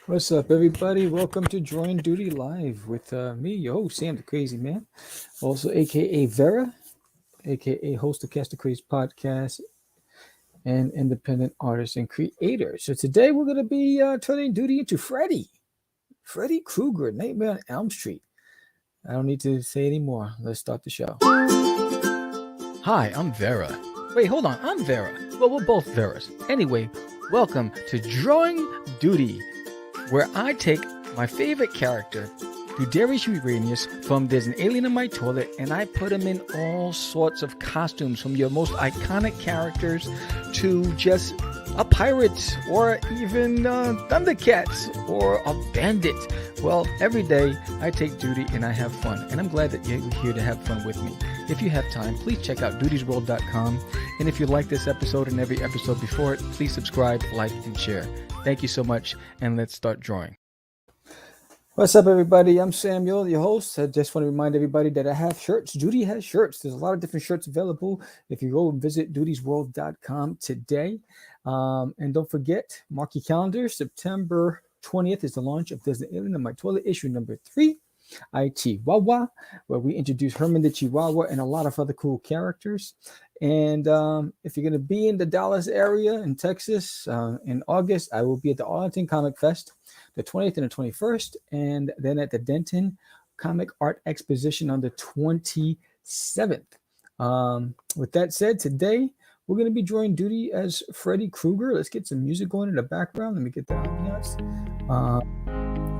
What's up, everybody? Welcome to Drawing Doodie Live with me, your host, Sam the Crazy Man, also aka Vera, aka host of Cast the Craze podcast and independent artist and creator. So today we're going to be turning Doodie into Freddy Krueger, Nightmare on Elm Street. I don't need to say any more. Let's start the show. Hi, I'm Vera. Wait, hold on. I'm Vera. Well, we're both Veras. Anyway, welcome to Drawing Doodie, where I take my favorite character, Darius Uranius, from There's an Alien in My Toilet, and I put him in all sorts of costumes, from your most iconic characters to just a pirate, or even Thundercats, or a bandit. Well, every day I take Doodie and I have fun, and I'm glad that you're here to have fun with me. If you have time, please check out doodiesworld.com, and if you like this episode and every episode before it, please subscribe, like, and share. Thank you so much, and let's start drawing. What's up, everybody? I'm Samuel, your host. I just want to remind everybody that I have shirts. Doodie has shirts. There's a lot of different shirts available. If you go and visit doodiesworld.com today. And don't forget, mark your calendar. September 20th is the launch of There's an Alien in My Toilet, issue number 3, IT Wawa, where we introduce Herman the Chihuahua and a lot of other cool characters. And if you're going to be in the Dallas area in Texas in August, I will be at the Arlington Comic Fest, the 20th and the 21st, and then at the Denton Comic Art Exposition on the 27th. With that said, today we're going to be drawing Doodie as Freddy Krueger. Let's get some music going in the background. Let me get that ambiance.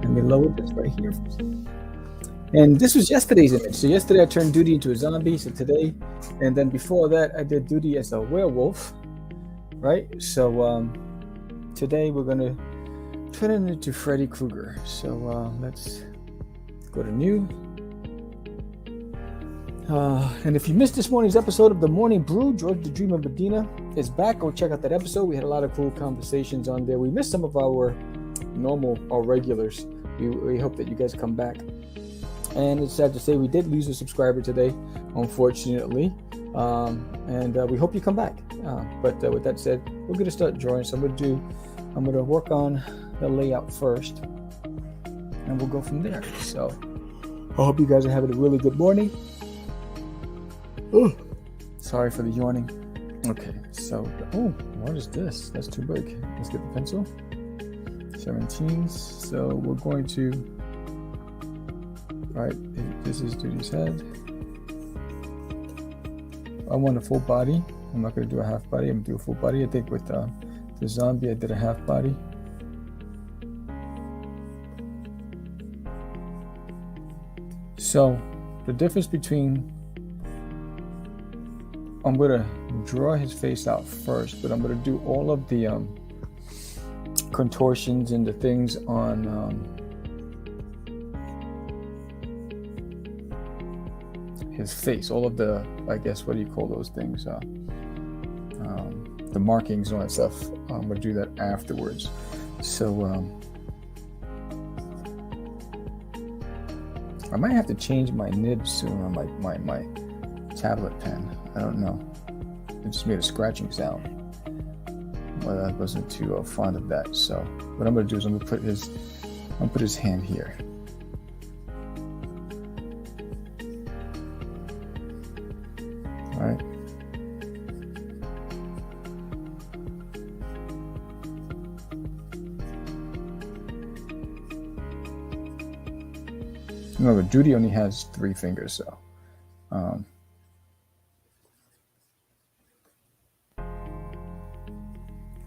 Let me lower this right here. And this was yesterday's image. So yesterday I turned Doodie into a zombie. So today, and then before that, I did Doodie as a werewolf, right? So today we're going to turn it into Freddy Krueger. So let's go to new. And if you missed this morning's episode of The Morning Brew, George the Dream of Medina is back. Go check out that episode. We had a lot of cool conversations on there. We missed some of our regulars. We hope that you guys come back. And it's sad to say we did lose a subscriber today, unfortunately. And we hope you come back. But with that said, we're going to start drawing. So I'm going to work on the layout first, and we'll go from there. So I hope you guys are having a really good morning. Oh, sorry for the yawning. Okay, so what is this? That's too big. Let's get the pencil. 17. So we're going to. All right, this is Doodie's head. I want a full body. I'm not going to do a half body. I'm going to do a full body. I think with the zombie, I did a half body. So the difference between, I'm going to draw his face out first, but I'm going to do all of the contortions and the things on his face, all of the, I guess, what do you call those things? The markings and all that stuff. I'm gonna do that afterwards. So I might have to change my nib soon on my tablet pen. I don't know. It just made a scratching sound. Well, I wasn't too fond of that. So what I'm gonna do is I'm gonna put his hand here. All right. Remember, Doodie only has 3 fingers, so.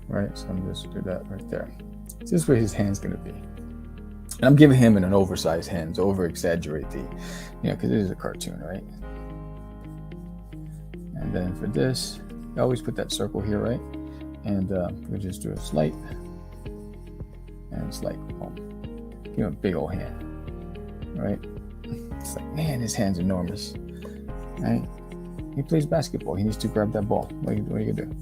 Right, so I'm just do that right there. So this is where his hand's gonna be. And I'm giving him an oversized hand, so over-exaggerate the, because it is a cartoon, right? And then for this, I always put that circle here, right? And we just do a slight and slight. Boom. Give him a big old hand, right? It's like, man, his hand's enormous, right? He plays basketball. He needs to grab that ball. What are you gonna do?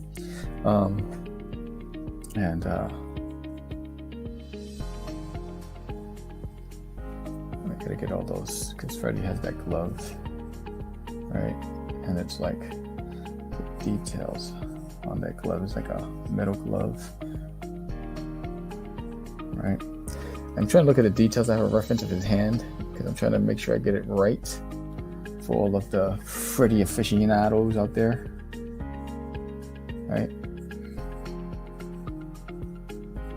I gotta get all those because Freddie has that glove, right? And it's like the details on that glove is like a metal glove, right? I'm trying to look at the details. I have a reference of his hand because I'm trying to make sure I get it right for all of the Freddy aficionados out there. Right.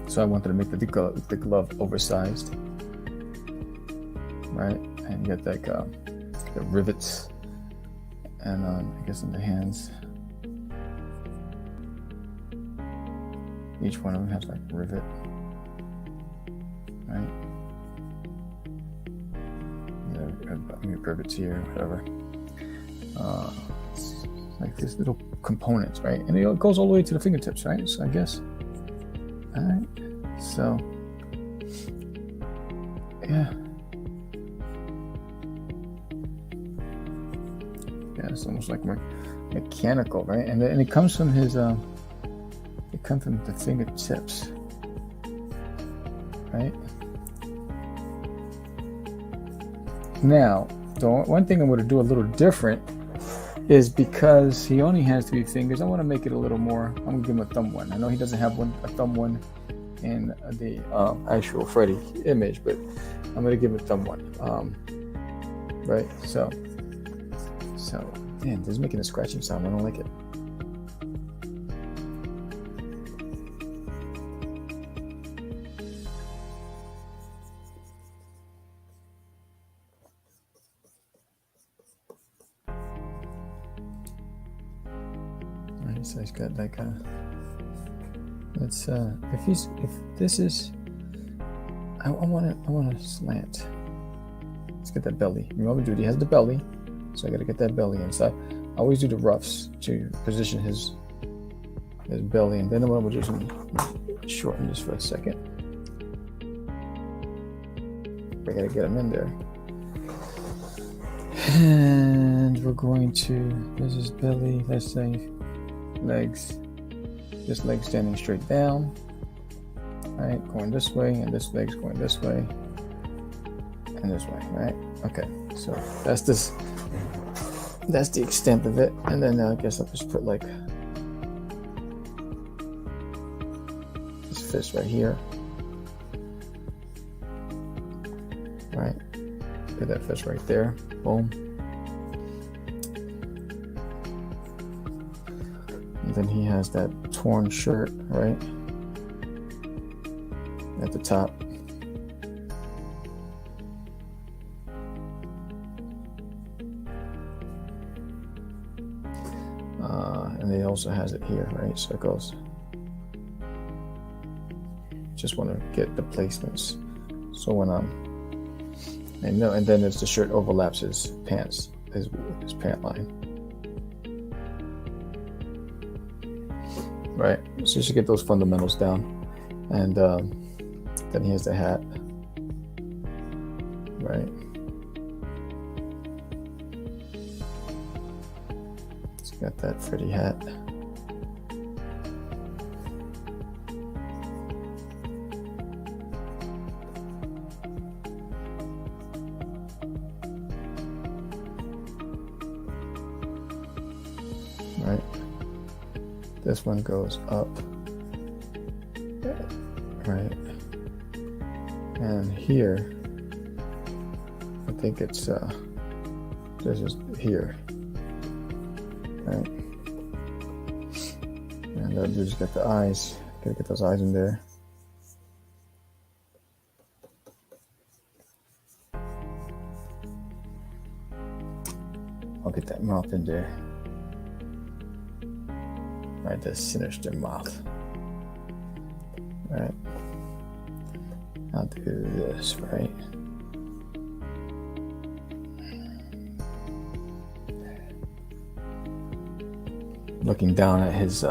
So I wanted to make the glove oversized. Right. And get like the rivets and I guess in the hands. Each one of them has like a rivet. Right. Rivets here, whatever. It's like these little components, right? And it goes all the way to the fingertips, right? So I guess. All right. So, yeah. Yeah, it's almost like mechanical, right? And it comes from his, it comes from the fingertips, right? Now, the one thing I'm going to do a little different is because he only has 3 fingers, I want to make it a little more. I'm going to give him a thumb one. I know he doesn't have a thumb one in the actual Freddy image, but I'm going to give him a thumb one. Right? So, man, this is making a scratching sound. I don't like it. So he's got like a. Let's if this is. I want to slant. Let's get that belly. Remember, dude, he has the belly, so I got to get that belly inside. I always do the roughs to position his belly, and then what I'm gonna do is shorten this for a second. I gotta get him in there, and we're going to. This is belly. Let's say. Legs, this leg standing straight down, right, going this way, and this leg's going this way and this way, right? Okay, so that's the extent of it. And then I guess I'll just put like this fist right here, right? Put that fist right there, boom. Then he has that torn shirt, right? At the top. And he also has it here, right? So it goes. Just want to get the placements. So when and then as the shirt overlaps his pants, his pant line. Right, so you should get those fundamentals down, and then he has the hat, right? So you got that Freddy hat. Right. This one goes up, right? And here, I think it's this is here, right? And you just got the eyes. Gotta get those eyes in there. I'll get that mouth in there. Right, the sinister mouth. Right. I'll do this, right? Looking down at his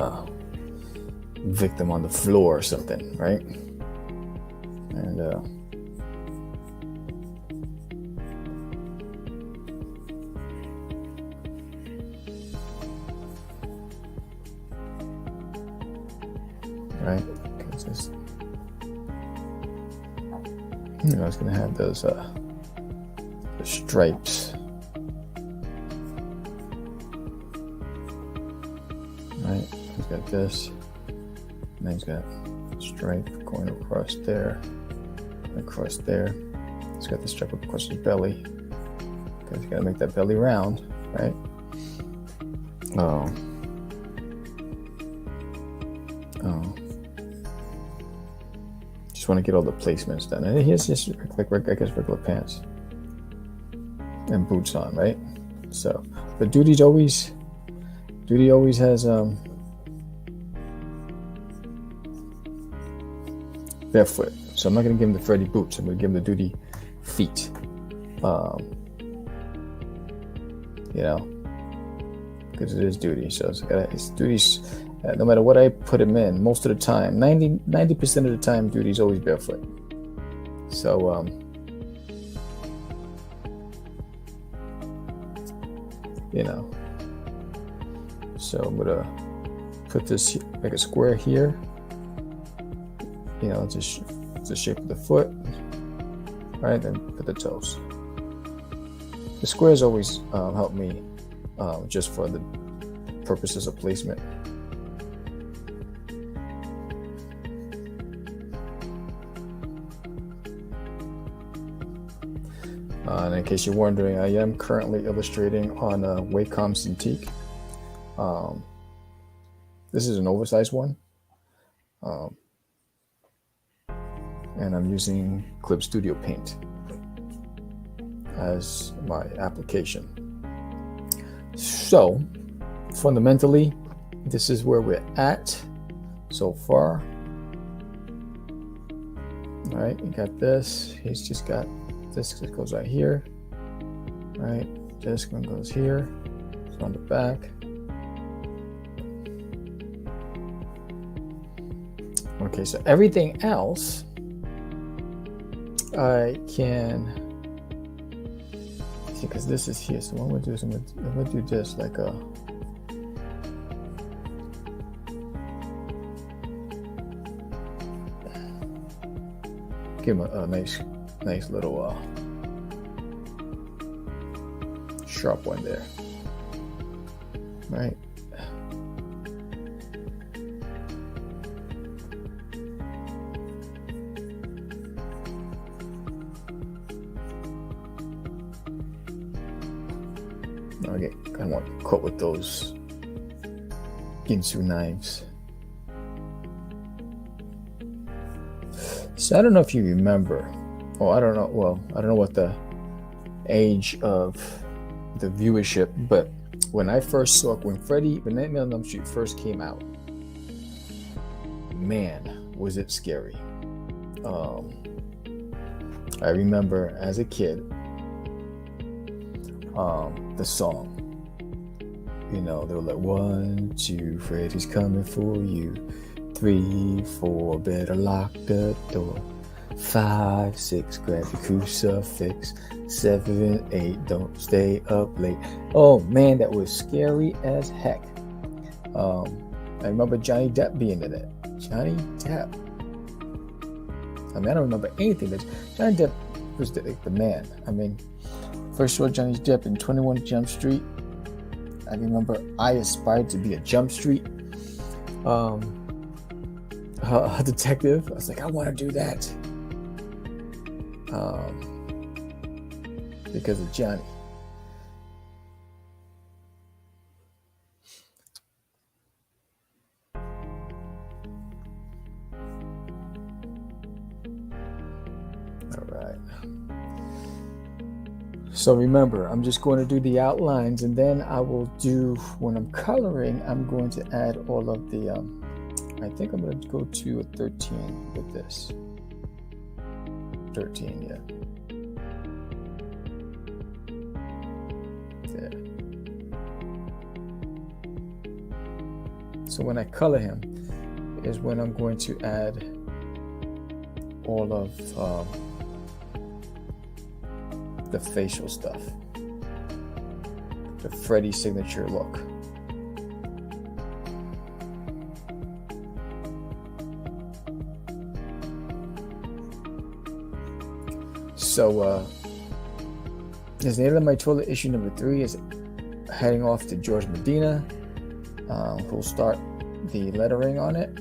victim on the floor or something, right? And right, because it's, it's gonna have those the stripes, right? He's got this, and then he's got a stripe going across there, across there. It's got the stripe across his belly. Because you gotta make that belly round, right? Just want to get all the placements done. And here's just like I guess regular pants and boots on, right? So, but Doodie always has barefoot. So I'm not gonna give him the Freddie boots. I'm gonna give him the Doodie feet. You know, because it is Doodie. So it's Doodie's. No matter what I put him in, most of the time, 90% of the time, Doodie's always barefoot. So, you know. So I'm gonna put this, make a square here. You know, just the shape of the foot. Right, then put the toes. The squares always help me just for the purposes of placement. And in case you're wondering, I am currently illustrating on Wacom Cintiq. This is an oversized one. And I'm using Clip Studio Paint as my application. So, fundamentally, this is where we're at so far. All right, you got this. He's just got this that goes right here. Right, this one goes here. It's on the back. Okay, so everything else I can see because this is here. So what I'm gonna do is I'm gonna do this like a give him a nice little sharp one there, right? Okay, I want to cut with those Ginsu knives. So I don't know if you remember, I don't know what the age of the viewership, but when Nightmare on Elm Street first came out, man, was it scary. I remember as a kid, the song, you know, they were like 1, 2, Freddy's coming for you, 3, 4, better lock the door, 5, 6, grab the crucifix, 7, 8, don't stay up late. Oh man, that was scary as heck. I remember Johnny Depp being in it. Johnny Depp. I mean, I don't remember anything, but Johnny Depp was the man. I mean, first saw Johnny Depp in 21 Jump Street. I remember I aspired to be a Jump Street detective. I was like, I want to do that. Because of Johnny. All right. So remember, I'm just going to do the outlines, and then I will do, when I'm coloring, I'm going to add all of the, I think I'm going to go to a 13 with this. 13, yeah. There. So when I color him is when I'm going to add all of the facial stuff, the Freddie signature look. So as the end of my toilet, issue number 3 is heading off to George Medina, who'll start the lettering on it.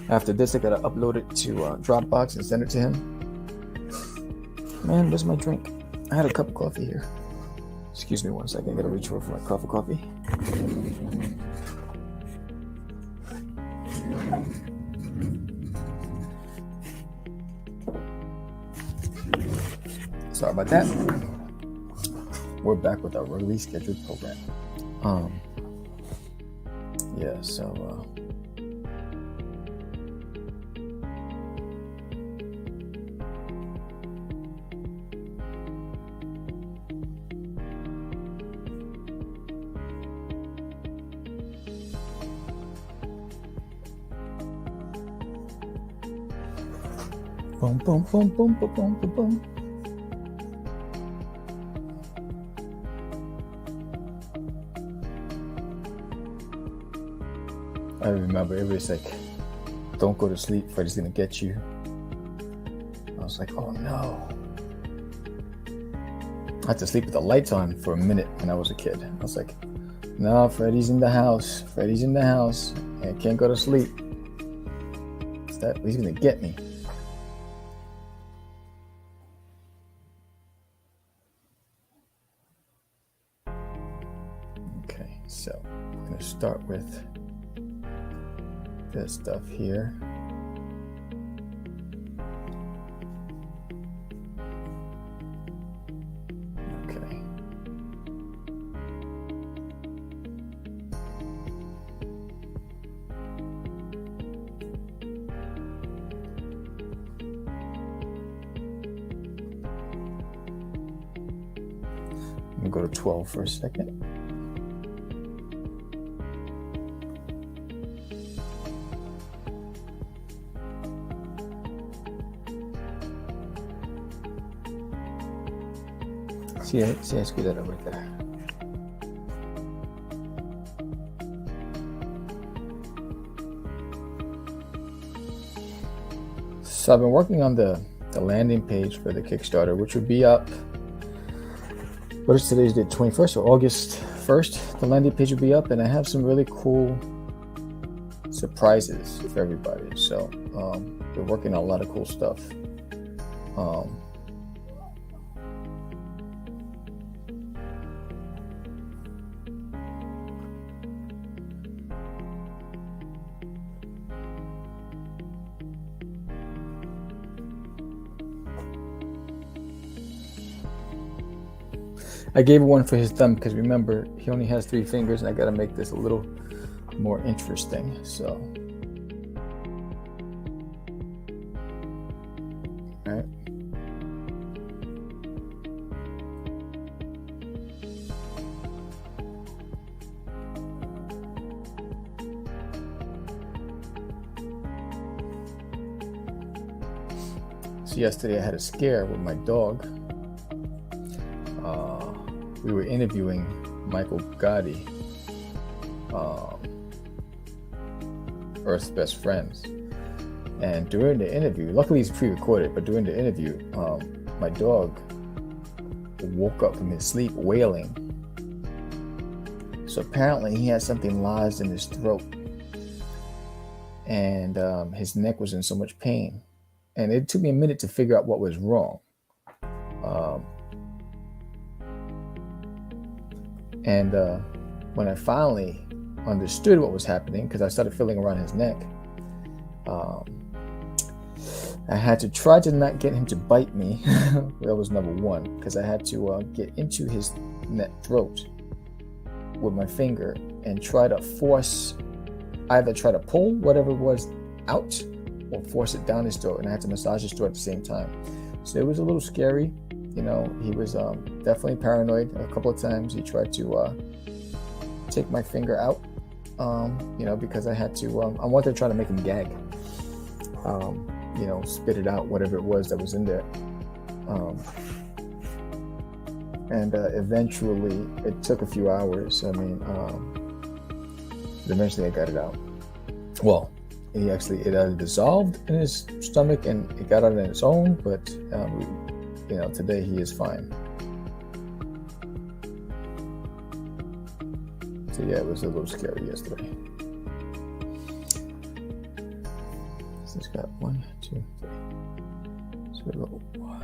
After this, I gotta upload it to Dropbox and send it to him. Man, where's my drink? I had a cup of coffee here. Excuse me 1 second. I gotta reach for my cup of coffee. Sorry about that. We're back with our regularly scheduled program. Yeah, so boom, boom, boom, boom, boom, boom, boom, boom. I remember everybody's like, don't go to sleep, Freddy's gonna get you. I was like, oh no. I had to sleep with the lights on for a minute when I was a kid. I was like, no, Freddy's in the house. Freddy's in the house. I can't go to sleep. He's gonna get me. Okay, so I'm gonna start with this stuff here. Okay. I'm gonna go to 12 for a second. See, I screwed that up right there. So I've been working on the landing page for the Kickstarter, which would be up. What is today's date? 21st, so August 1st. The landing page will be up, and I have some really cool surprises for everybody. So we're working on a lot of cool stuff. I gave one for his thumb because remember, he only has 3 fingers, and I got to make this a little more interesting. So, all right. So yesterday I had a scare with my dog. We were interviewing Michael Gotti, Earth's Best Friends. And during the interview, luckily it's pre-recorded, but during the interview, my dog woke up from his sleep wailing. So apparently he had something lodged in his throat. And his neck was in so much pain. And it took me a minute to figure out what was wrong. And when I finally understood what was happening, because I started feeling around his neck, I had to try to not get him to bite me. That was number one, because I had to get into his throat with my finger and try to force, either try to pull whatever it was out or force it down his throat. And I had to massage his throat at the same time. So it was a little scary. You know, he was definitely paranoid. A couple of times he tried to take my finger out, you know, because I had to, I wanted to try to make him gag, you know, spit it out, whatever it was that was in there. And eventually, it took a few hours. I mean, eventually I got it out. Well, it either dissolved in his stomach and it got out on its own, but you know, today he is fine. So yeah, it was a little scary yesterday. it's got 1, 2, 3. So we go 1.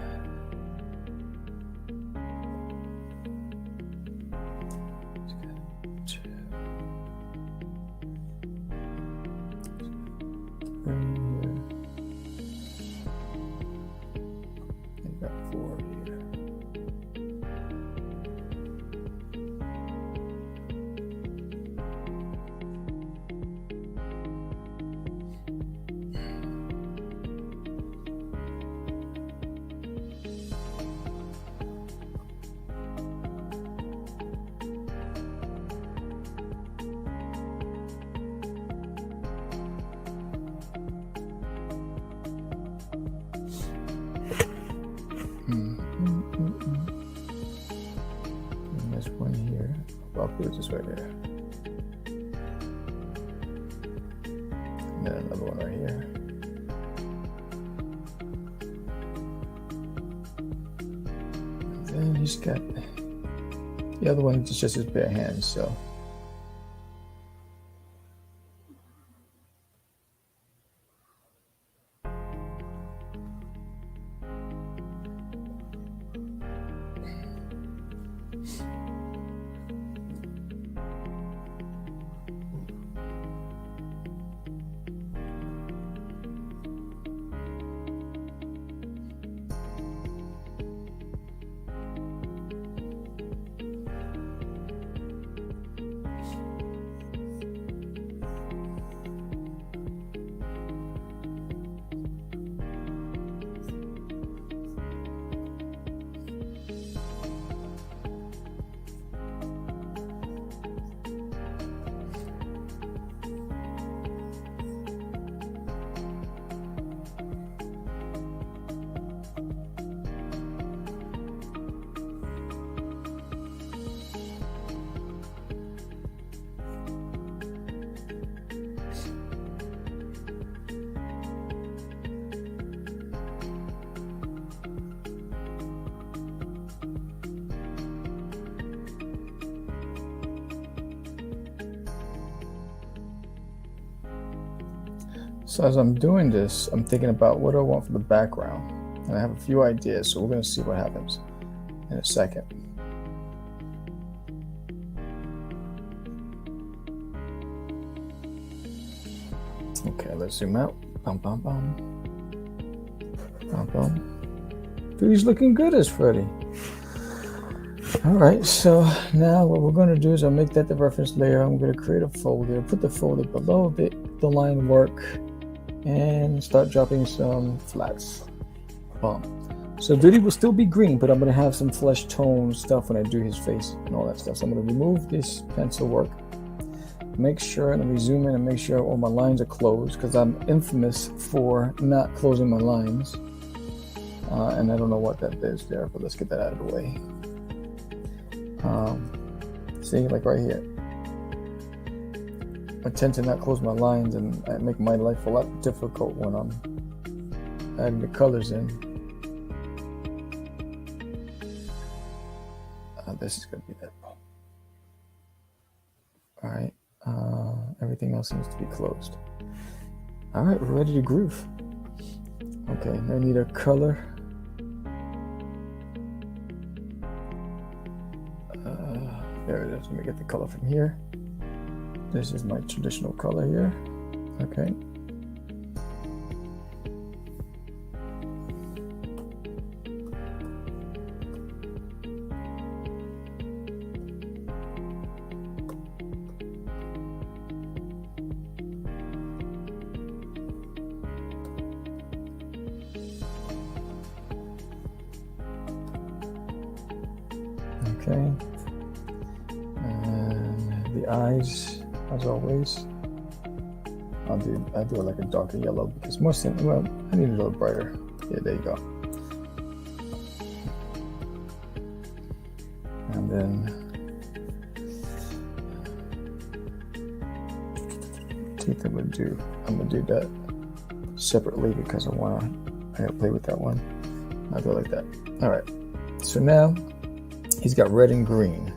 It's got 2. 3 here. And got 4 here. And there's one here. I'll put it just right there. And then another one right here. And then he's got the other one, it's just his bare hands, so. So as I'm doing this, I'm thinking about what do I want for the background. And I have a few ideas, so we're going to see what happens in a second. Okay, let's zoom out. Bum, bum, bum. Bum, bum. Dude, he's looking good as Freddy. All right, so now what we're going to do is I'll make that the reference layer. I'm going to create a folder, put the folder below the line work, and start dropping some flats. So Doodie will still be green, but I'm going to have some flesh tone stuff when I do his face and all that stuff. So I'm going to remove this pencil work, make sure, and zoom in and make sure all my lines are closed, because I'm infamous for not closing my lines. And I don't know what that is there, but let's get that out of the way. See, like right here, I tend to not close my lines, and I make my life a lot difficult when I'm adding the colors in. This is going to be that. All right, everything else seems to be closed. All right, we're ready to groove. Okay, now I need a color. There it is. Let me get the color from here. This is my traditional color here. Okay. Okay. And the eyes, as always, I'll do it like a darker yellow, because most of well, I need a little brighter. Yeah, there you go. And then teeth I'm gonna do that separately, because I gotta play with that one. I'll go like that. All right. So now he's got red and green.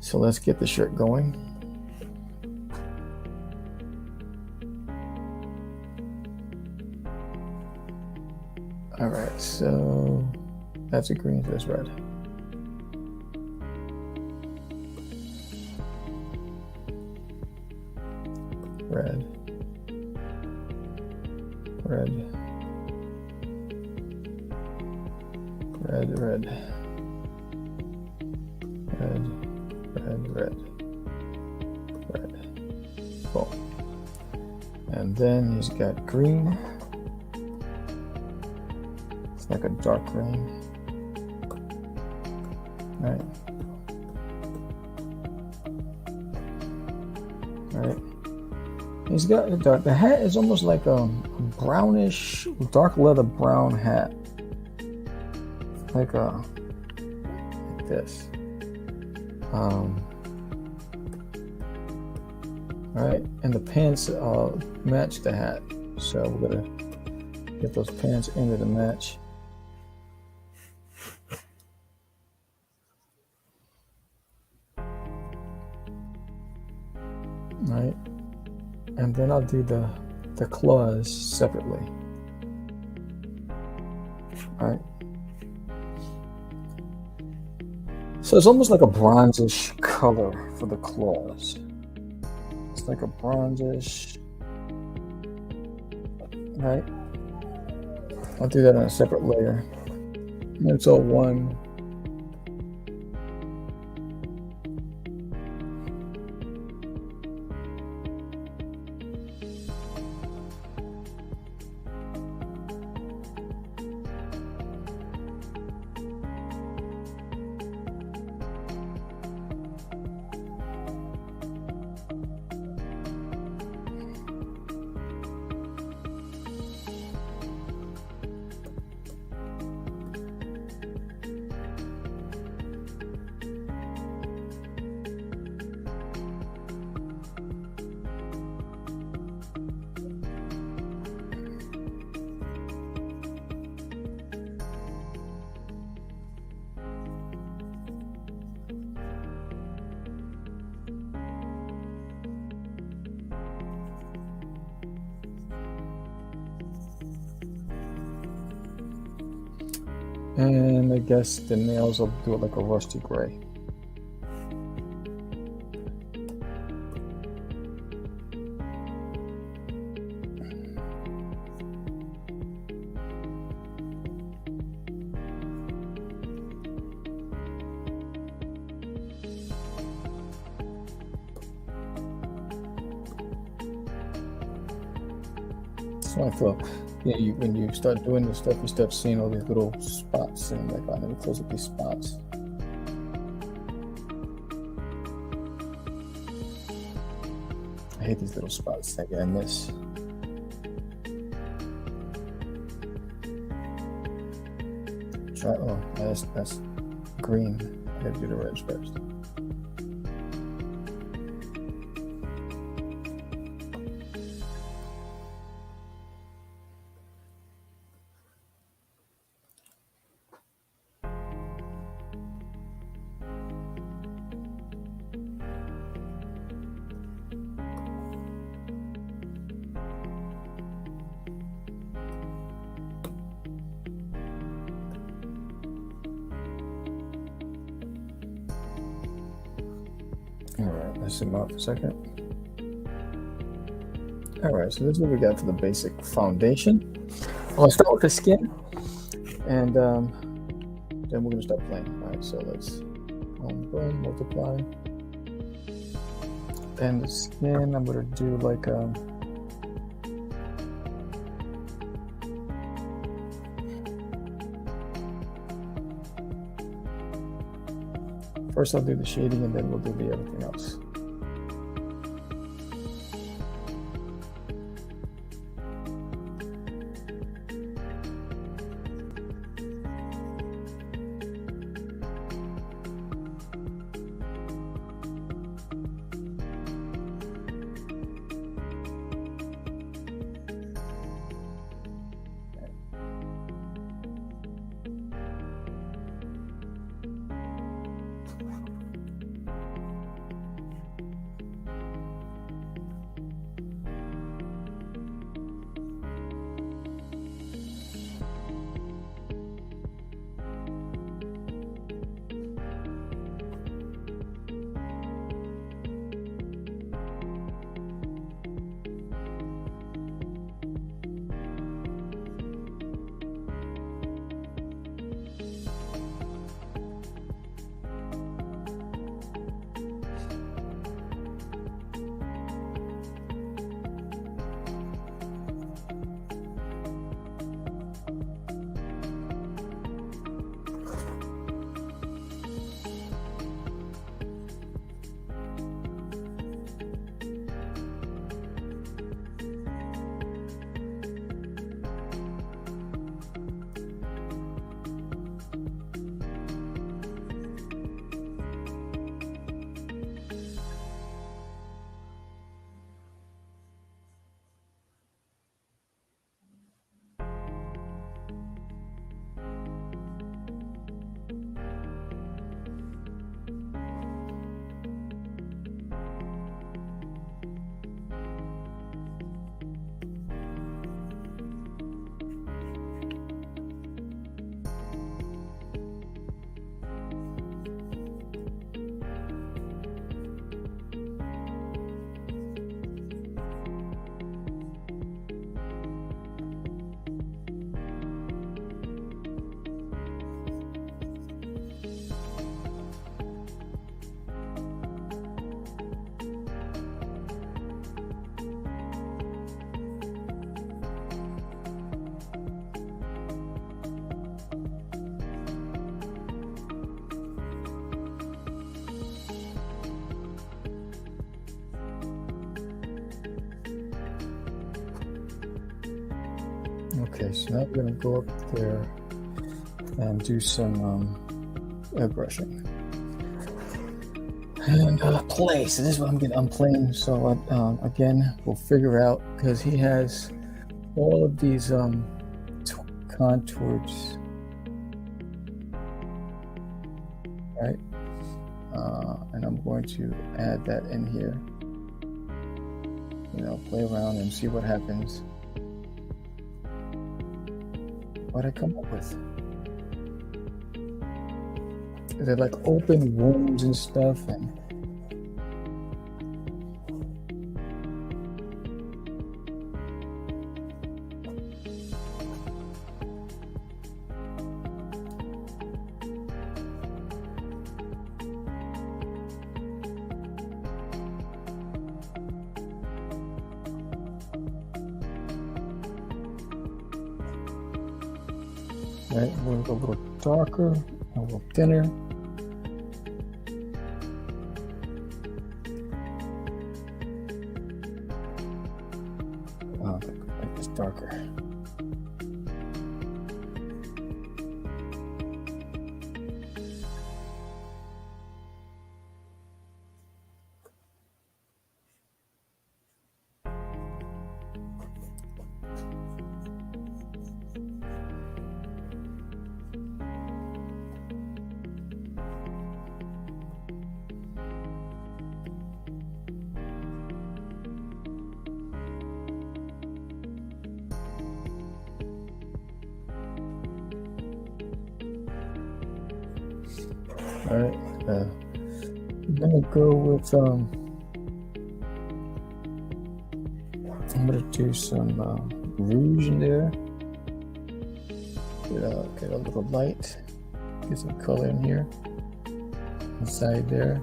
So let's get the shirt going. All right, so that's a green, so that's red. Red. Red. Red, red. Red, red, red. Red. Boom. And then he's got green. It's like a dark green. Right. Right. He's got a dark. The hat is almost like a brownish, dark leather brown hat. Like this. Right. And the pants match the hat. So we're gonna get those pants into the match. Right. And then I'll do the claws separately. Right. So it's almost like a bronzish color for the claws. It's like a bronzish. Right. I'll do that on a separate layer. And it's all one. And I guess the nails, I'll do it like a rusty gray. So I thought, yeah, when you start doing this stuff, you start seeing all these little spots, and like I never close up these spots. I hate these little spots that I miss. Oh, that's green. I gotta do the reds first. All right, let's zoom out for a second. All right, so this is what we got for the basic foundation. I'll start with the skin, and then we're gonna start playing. All right, so let's boom, multiply. And the skin, I'm gonna do like first I'll do the shading, and then we'll do the everything else. Okay, so now we're going to go up there and do some airbrushing. And play. So this is what I'm playing. So again, we'll figure out, because he has all of these contours, right? And I'm going to add that in here. Play around and see what happens. What I come up with. They're like open wounds and stuff, and right, we'll go a little darker, a little thinner. Make this darker. All right, I'm gonna go with I'm gonna do some rouge in there. Get a little light. Get some color in here. Inside there.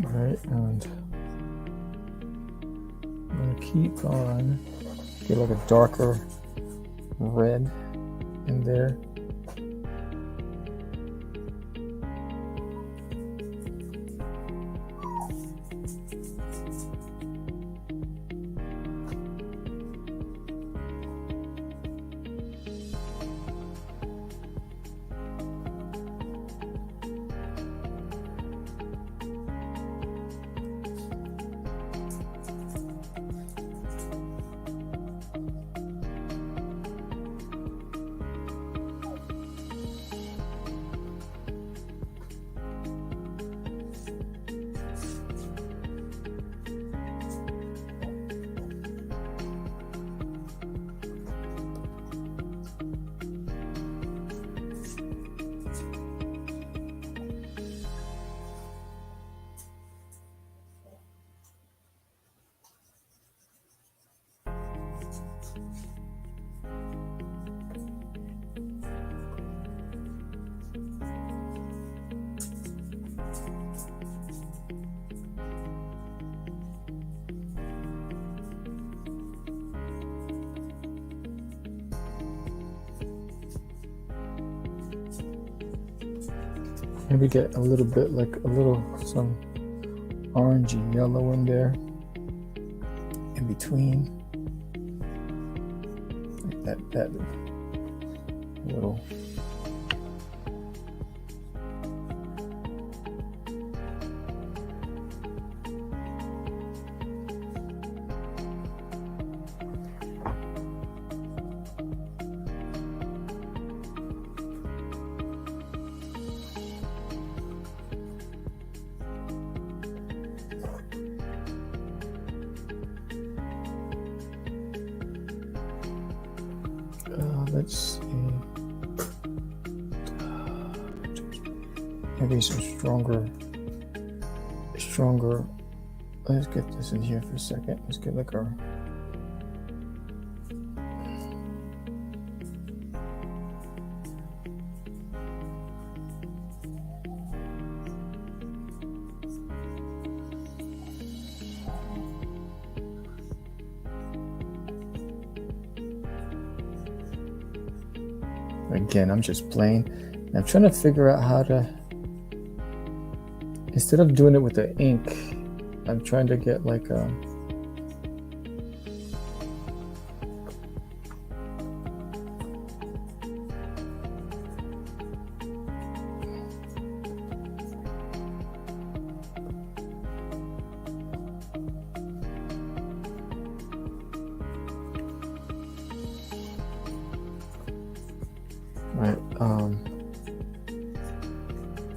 Right, and I'm going to keep on, get like a darker red in there. Maybe get a little bit, like some orangey yellow in there, in between, like that little. Let's see. maybe some stronger. Let's get this in here for a second. Let's get like our. Again, I'm just playing. And I'm trying to figure out how to, instead of doing it with the ink, I'm trying to get like a,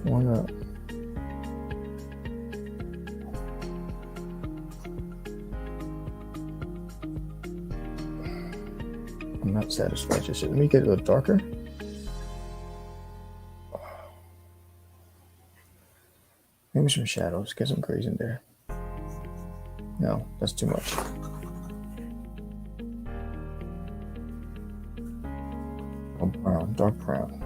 wanna I'm not satisfied just yet. Let me get it a little darker. Maybe some shadows, get some grays in there. No, that's too much. Oh, brown, dark brown.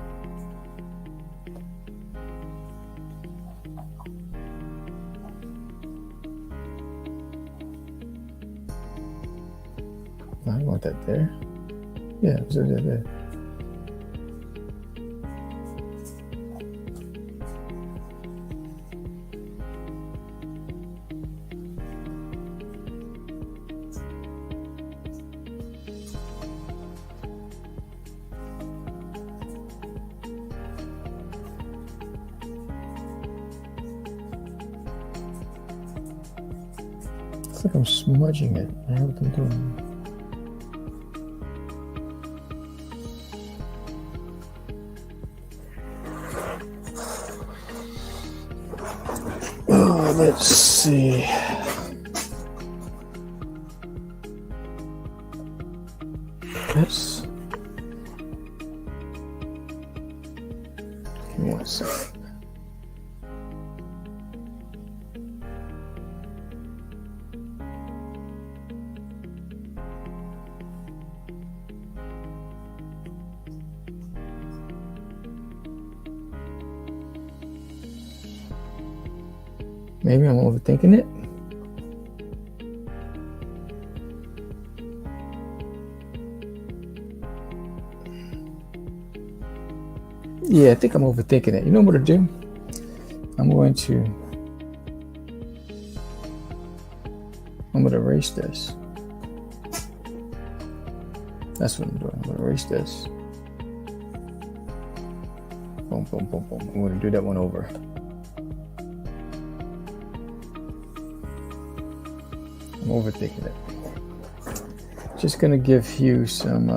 I want that there. Yeah, there. It's like I'm smudging it. I don't know what I'm doing. Let's see. Let's. Give me 1 second. Maybe I'm overthinking it. Yeah, I think I'm overthinking it. You know what to do? I'm going to erase this. That's what I'm doing. I'm going to erase this. Boom, boom, boom, boom. I'm going to do that one over. I'm overthinking it. Just gonna give you some.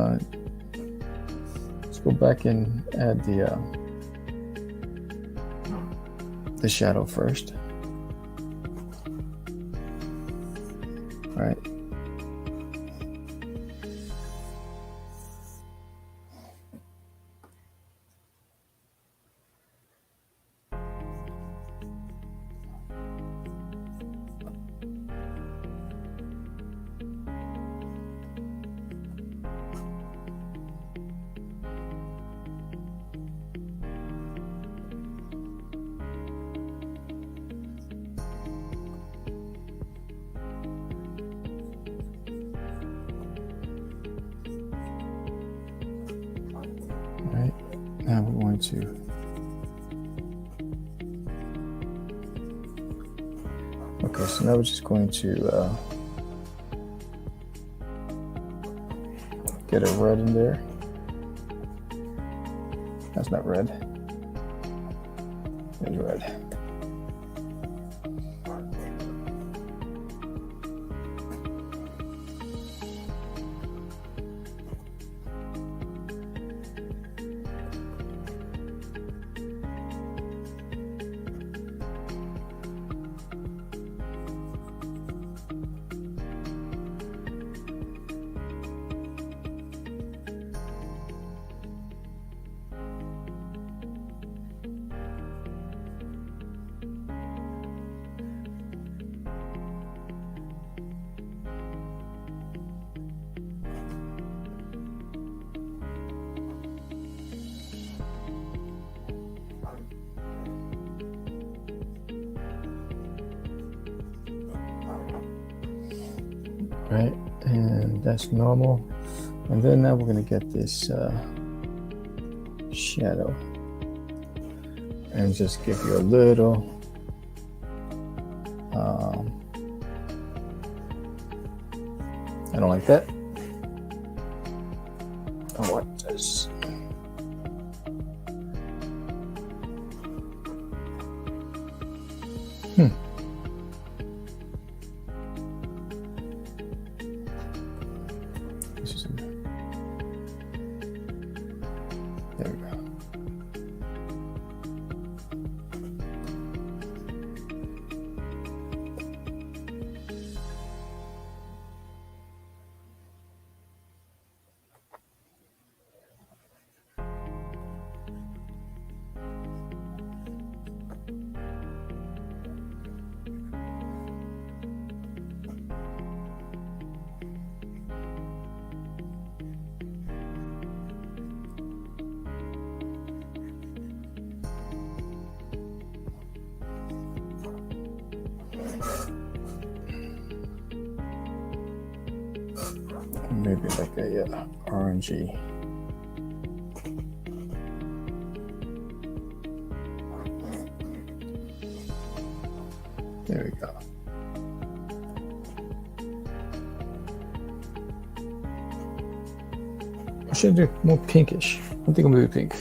Let's go back and add the shadow first. All right. Now we're going to okay, so now we're just going to get a red in there. That's not red. It's red. right? And that's normal. And then now we're going to get this shadow and just give you a little I don't like that. I want this. There we go. Maybe like a orangey. There we go. I should do more pinkish. I think I'm gonna do pink.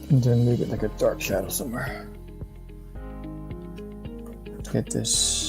And then maybe like a dark shadow somewhere. Get this.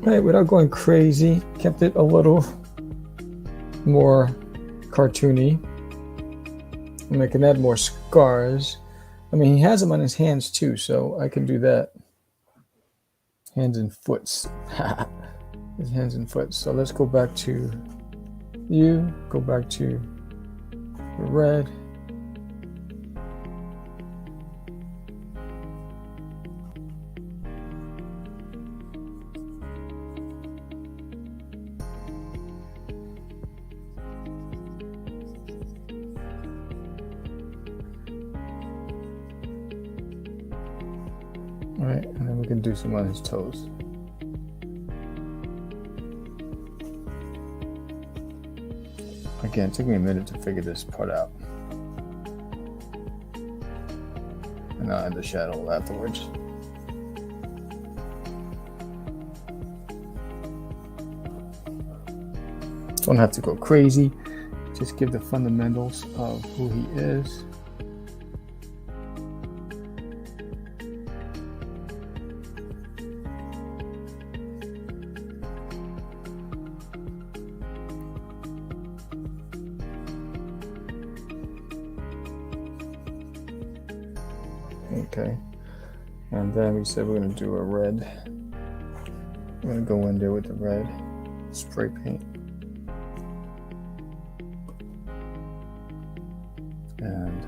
Right, without going crazy, kept it a little more cartoony. And I can add more scars. I mean, he has them on his hands too, so I can do that. Hands and foots. His hands and foots. So let's go back to you, go back to the red. All right, and then we can do some on his toes. Again, it took me a minute to figure this part out. And I'll add the shadow afterwards. Don't have to go crazy. Just give the fundamentals of who he is. Okay, and then we said we're going to do a red. We're going to go in there with the red spray paint. And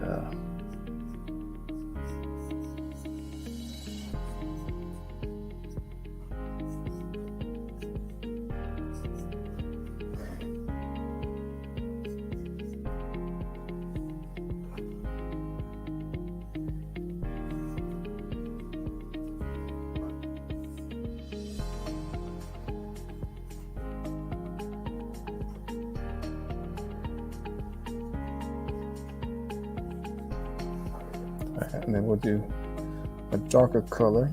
And then we'll do a darker color.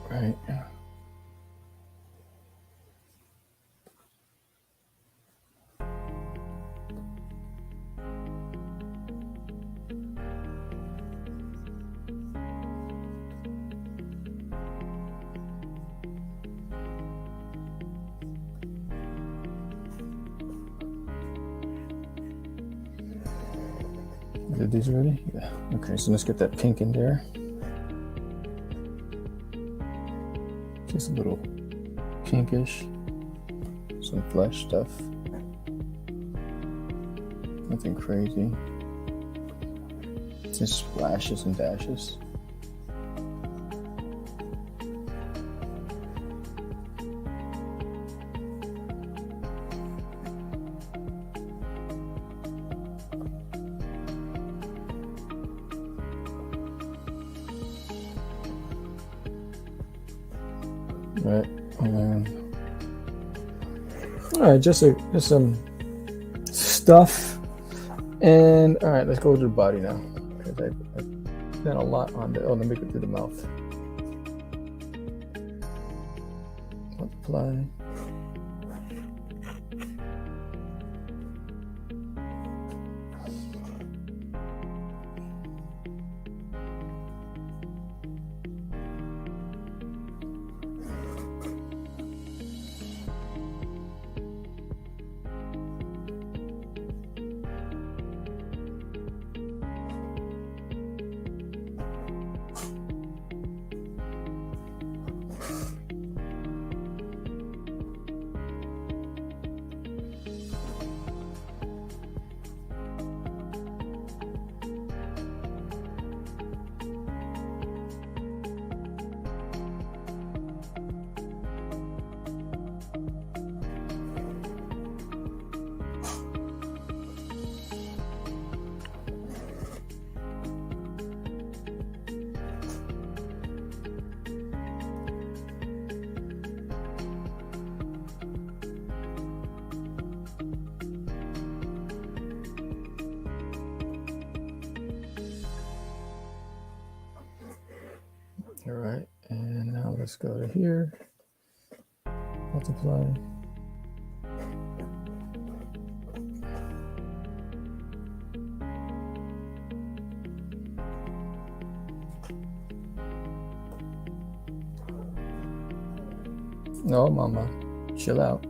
Right. Did these already? Yeah. Okay, so let's get that pink in there. Just a little pinkish. Some flesh stuff. Nothing crazy. Just splashes and dashes. Right, and all right, just some stuff, and all right, let's go to the body now because I've done a lot on the. Oh, let me go to the mouth. Apply. All right, and now let's go to here, multiply. No, mama, chill out.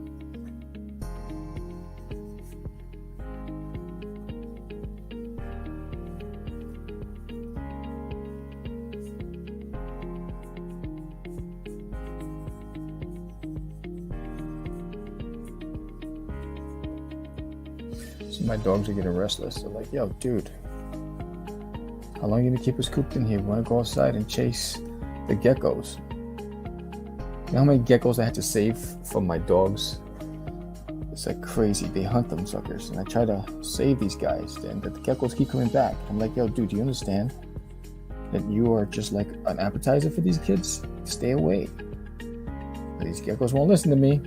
So my dogs are getting restless. They're like, yo, dude, how long are you gonna keep us cooped in here? We wanna go outside and chase the geckos. You know how many geckos I had to save from my dogs? It's like crazy. They hunt them suckers. And I try to save these guys. And the geckos keep coming back. I'm like, yo, dude, do you understand that you are just like an appetizer for these kids? Stay away. But these geckos won't listen to me.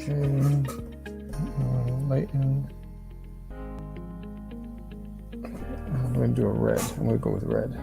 Okay. Lighten. I'm going to do a red. I'm going to go with red.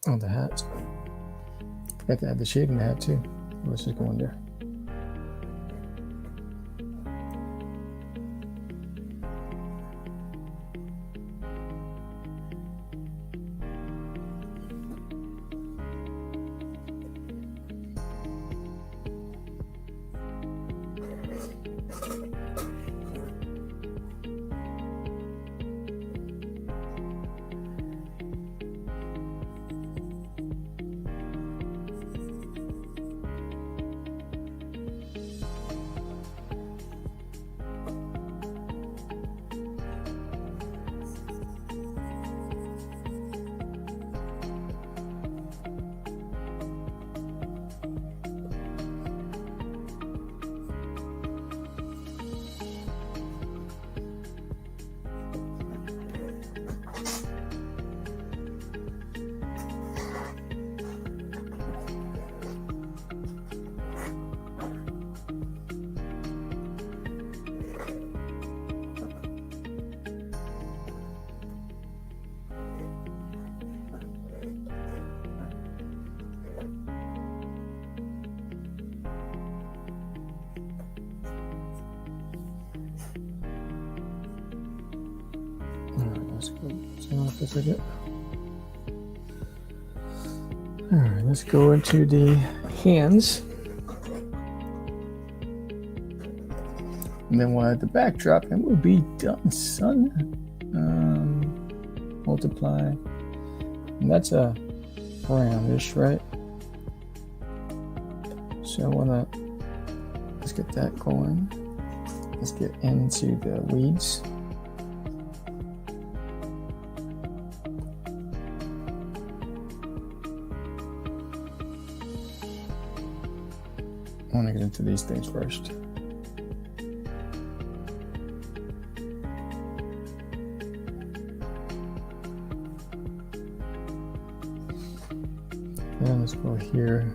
Oh, the hat. Forgot to add the shade in the hat too. Let's just go in there. That's like it. All right, let's go into the hands. And then we'll add the backdrop and we'll be done, son. Multiply. And that's a roundish, right? So I wanna, let's get that going. Let's get into the weeds. I want to get into these things first. Then let's go here.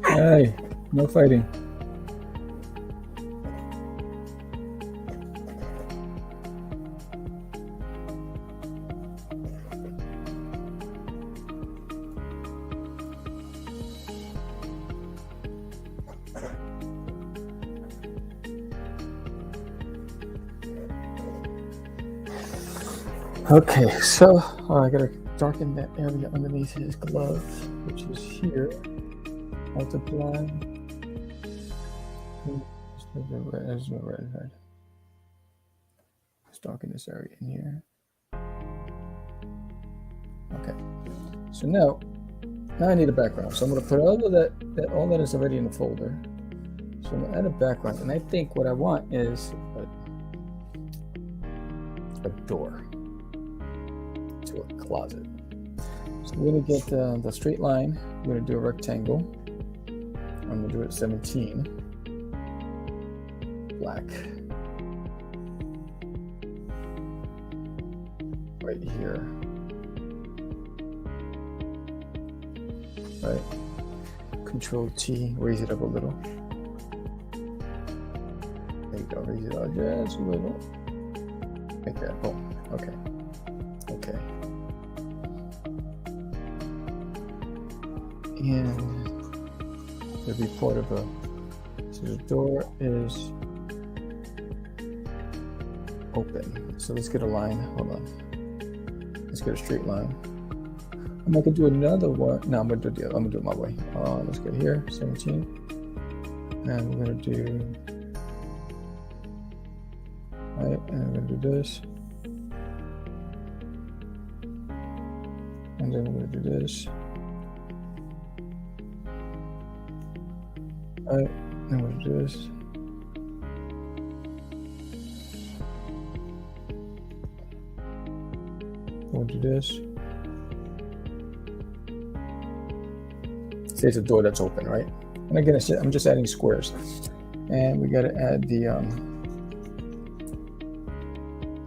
Hey, no fighting. Okay, so I gotta darken that area underneath his glove, which is here. Multiply. There's no red. Let's darken this area in here. Okay. So now I need a background. So I'm gonna put all of all that is already in the folder. So I'm gonna add a background, and I think what I want is a door to a closet. So we're gonna get the straight line. We're gonna do a rectangle. I'm gonna do it 17. Black. Right here. Right. Control T, raise it up a little. There you go, raise it up just a little. Like that. Boom. Okay. Okay. And it'll be part of a. So the door is open. So let's get a line. Hold on. Let's get a straight line. I'm gonna do another one. No, I'm gonna do the other. I'm gonna do it my way. Let's get here, 17, and we're gonna do. Right, and we're gonna do this, and then we're gonna do this. Right, and we're gonna do this. We'll do this. See, it's a door that's open, right? And again, I'm just adding squares, and we got to add the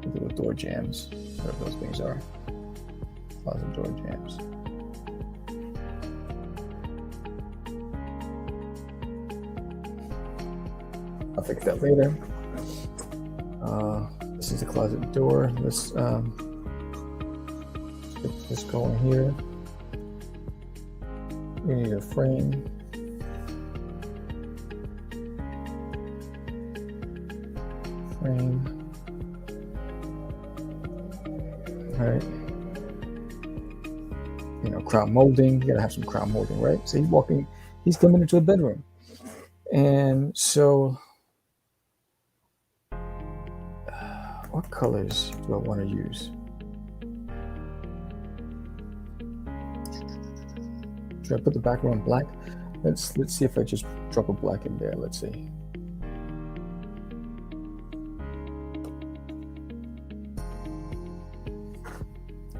little door jams, whatever those things are. Closet door jams. I'll fix that later. This is the closet door. Let's get this going here. We need a frame. Right. You know, crown molding. You gotta have some crown molding, right? So he's coming into a bedroom. And so what colors do I want to use? Should I put the background black? Let's see if I just drop a black in there. Let's see.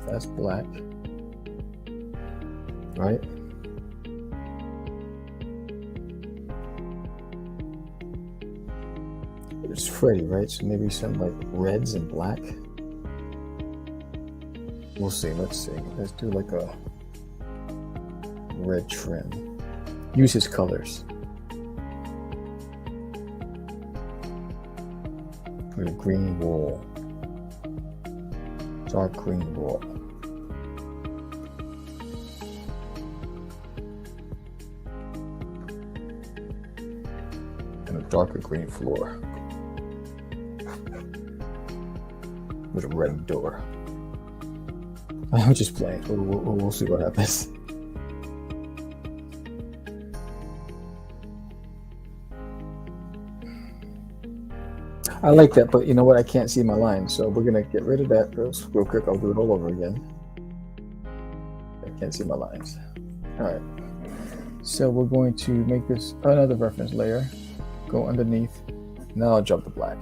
That's black, right? It's Freddie, right? So maybe some like reds and black. We'll see. Let's see. Let's do like a red trim. Use his colors. Put a green wall. Dark green wall. And a darker green floor. With a red door. I'm just playing. We'll see what happens. I like that, but you know what? I can't see my line, so we're gonna get rid of that real quick. I'll do it all over again. I can't see my lines. All right. So we're going to make this another reference layer. Go underneath. Now I'll drop the black.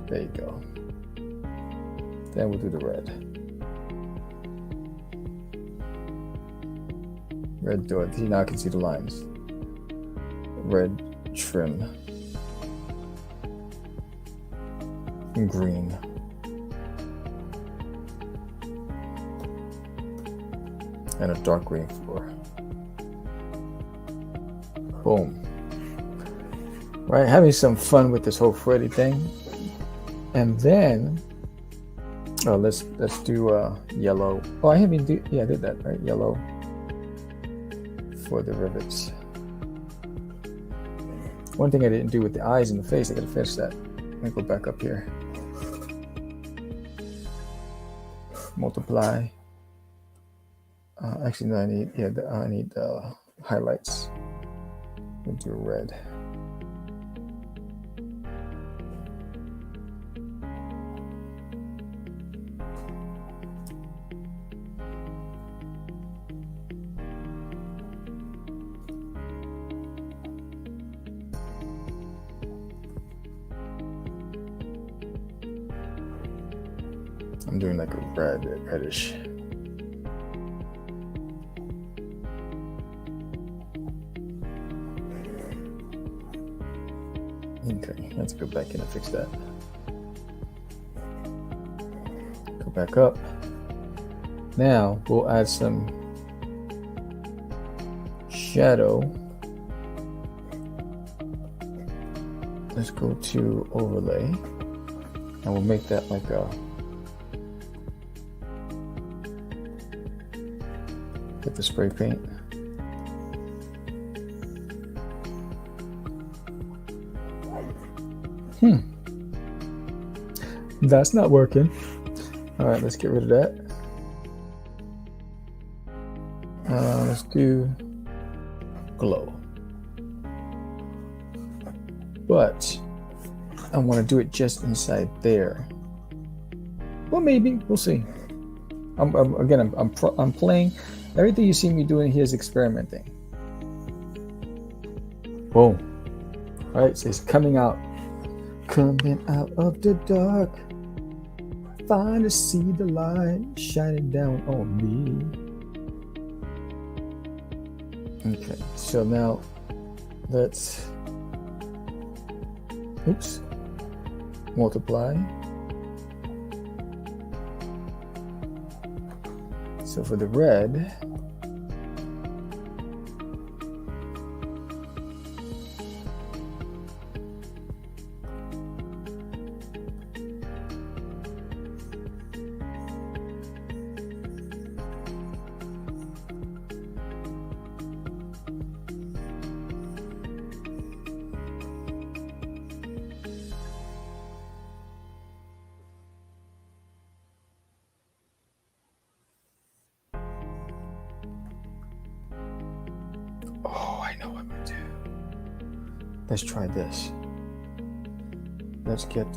There you go. Then we'll do the red. Red door. See, now I can see the lines. Red trim. And green. And a dark green floor. Boom. Right, having some fun with this whole Freddy thing. And then let's do yellow. Oh, I haven't do I did that, right? Yellow for the rivets. One thing I didn't do with the eyes and the face, I gotta finish that. Let me go back up here. Multiply. Actually, no, I need highlights. We'll do red. I'm doing like a reddish. Okay, let's go back in and fix that. Go back up. Now we'll add some shadow. Let's go to overlay, and we'll make that like a. Get the spray paint. That's not working. All right, let's get rid of that. Let's do glow. But I want to do it just inside there. Well, maybe we'll see. I'm playing. Everything you see me doing here is experimenting. Boom. All right, so it's coming out of the dark. Finally see the light shining down on me. Okay, so now let's multiply. So for the red, let's try this. Let's get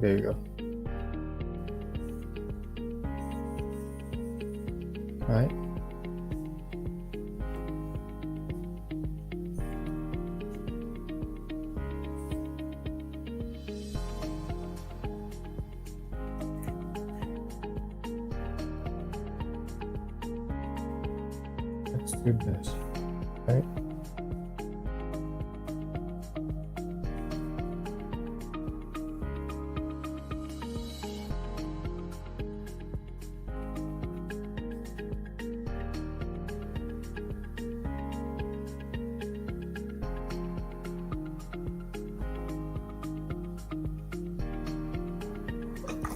there you go. All right. Let's do this, right?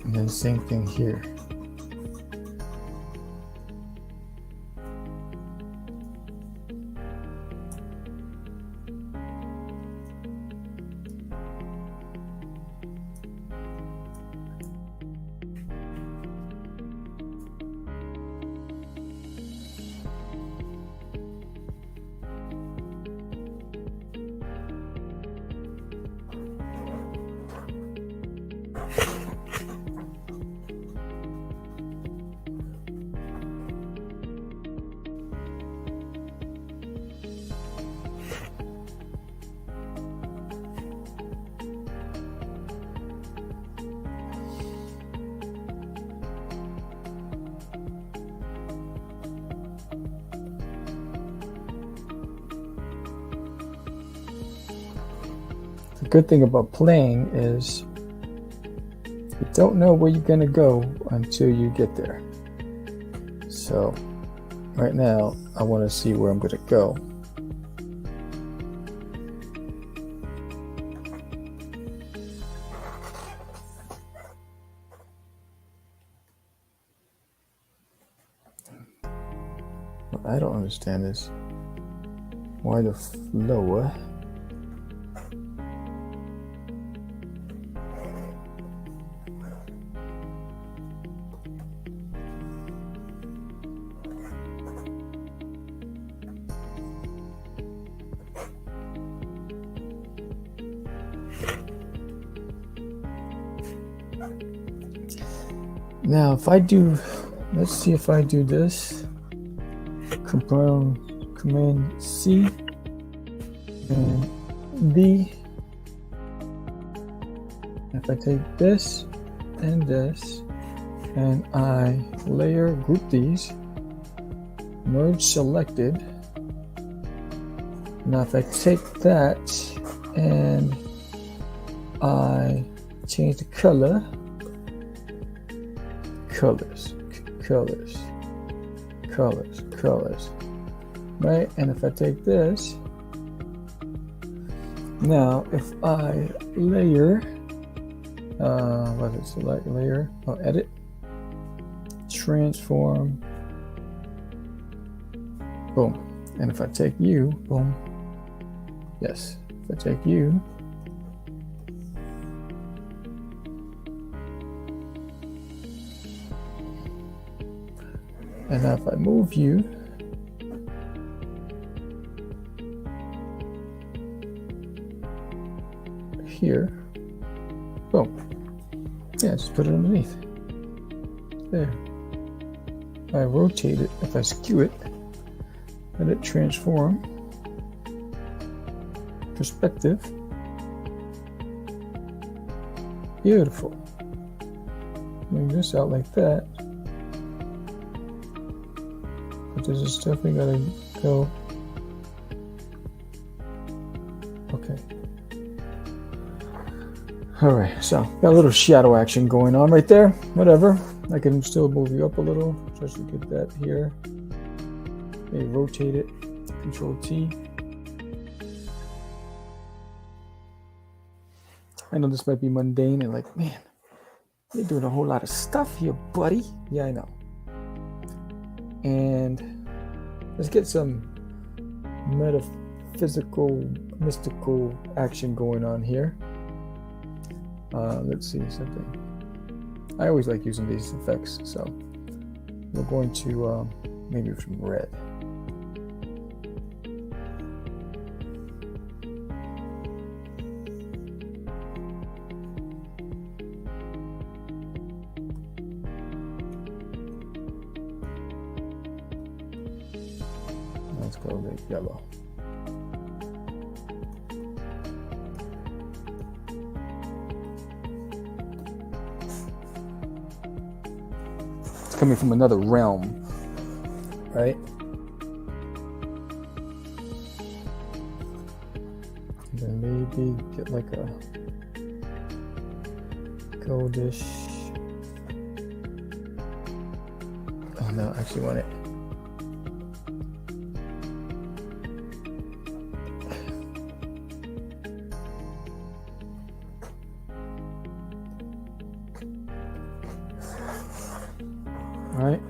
And then same thing here. good thing about playing is you don't know where you're going to go until you get there. So right now, I want to see where I'm going to go. What I don't understand is why the flower now if I do, let's see if I do this. Command C and B. If I take this and this and I layer group these, merge selected. Now if I take that and I change the color, colors, right? And if I take this, now if I layer, what is it, select layer, edit, transform, boom. And if I take you, boom, yes, if I take you, and now if I move you, here, boom, yeah, just put it underneath, there. If I rotate it, if I skew it, let it transform, perspective, beautiful. Bring this out like that. But this is definitely gotta go. Okay. Alright, so got a little shadow action going on right there. Whatever. I can still move you up a little. Just to get that here. Maybe rotate it. Control T. I know this might be mundane and like, man, you're doing a whole lot of stuff here, buddy. Yeah, I know. And let's get some metaphysical, mystical action going on here. Let's see something. I always like using these effects, so we're going to maybe some red. Let's go with yellow. It's coming from another realm, right? And then maybe get like a goldish. Oh no, I actually want it. All right.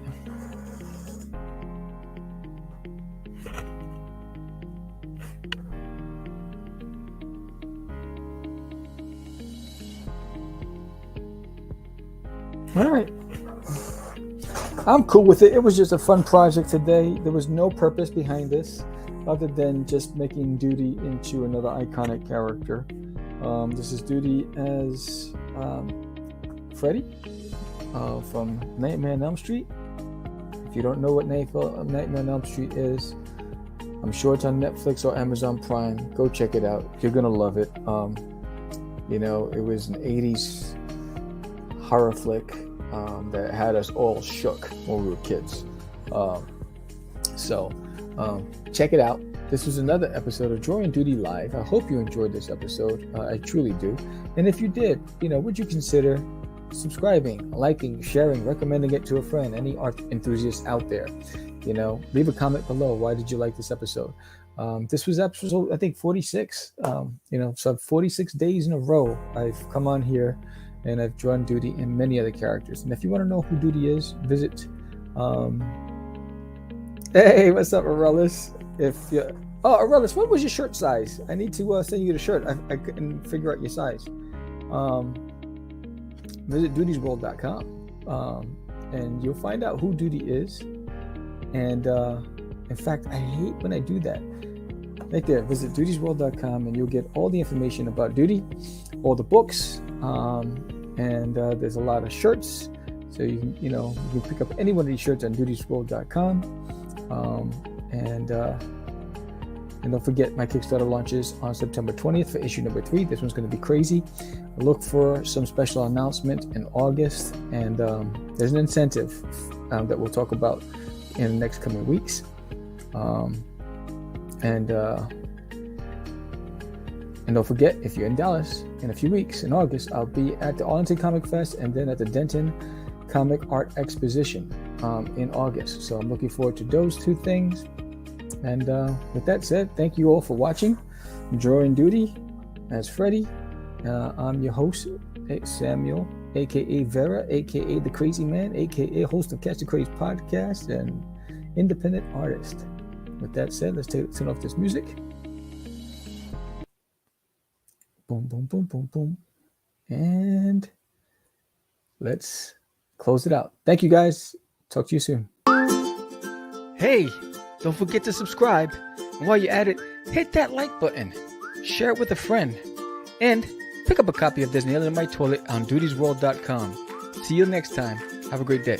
All right. I'm cool with it. It was just a fun project today. There was no purpose behind this other than just making Doodie into another iconic character. This is Doodie as Freddie from Nightmare on Elm Street. If you don't know what Nightmare on Elm Street is, I'm sure it's on Netflix or Amazon Prime. Go check it out. You're gonna love it. You know, it was an 80s horror flick that had us all shook when we were kids. So check it out. this was another episode of Drawing Doodie Live. I hope you enjoyed this episode. I truly do. And if you did, would you consider subscribing, liking, sharing, recommending it to a friend, any art enthusiast out there? Leave a comment below. Why did you like this episode? This was episode, I think, 46. So 46 days in a row, I've come on here and I've drawn Doodie and many other characters. And if you want to know who Doodie is, visit. Hey, what's up, Aurelius? Aurelius, what was your shirt size? I need to send you the shirt. I couldn't figure out your size. Visit doodiesworld.com, and you'll find out who Doodie is. And in fact, I hate when I do that. Right there, visit doodiesworld.com, and you'll get all the information about Doodie, all the books, and there's a lot of shirts. So you can pick up any one of these shirts on doodiesworld.com. And don't forget, my Kickstarter launches on September 20th for issue number 3. This one's going to be crazy. Look for some special announcement in August, and there's an incentive that we'll talk about in the next coming weeks. And don't forget, if you're in Dallas in a few weeks, in August, I'll be at the Arlington Comic Fest and then at the Denton Comic Art Exposition in August. So I'm looking forward to those two things. And with that said, thank you all for watching Drawing Doodie as Freddie. I'm your host, Samuel, aka Vera, aka the Crazy Man, aka host of Catch the Craze podcast and independent artist. With that said, let's turn off this music. Boom, boom, boom, boom, boom. And let's close it out. Thank you, guys. Talk to you soon. Hey, don't forget to subscribe. And while you're at it, hit that like button. Share it with a friend. And pick up a copy of There's Nail in My Toilet on doodiesworld.com. See you next time. Have a great day.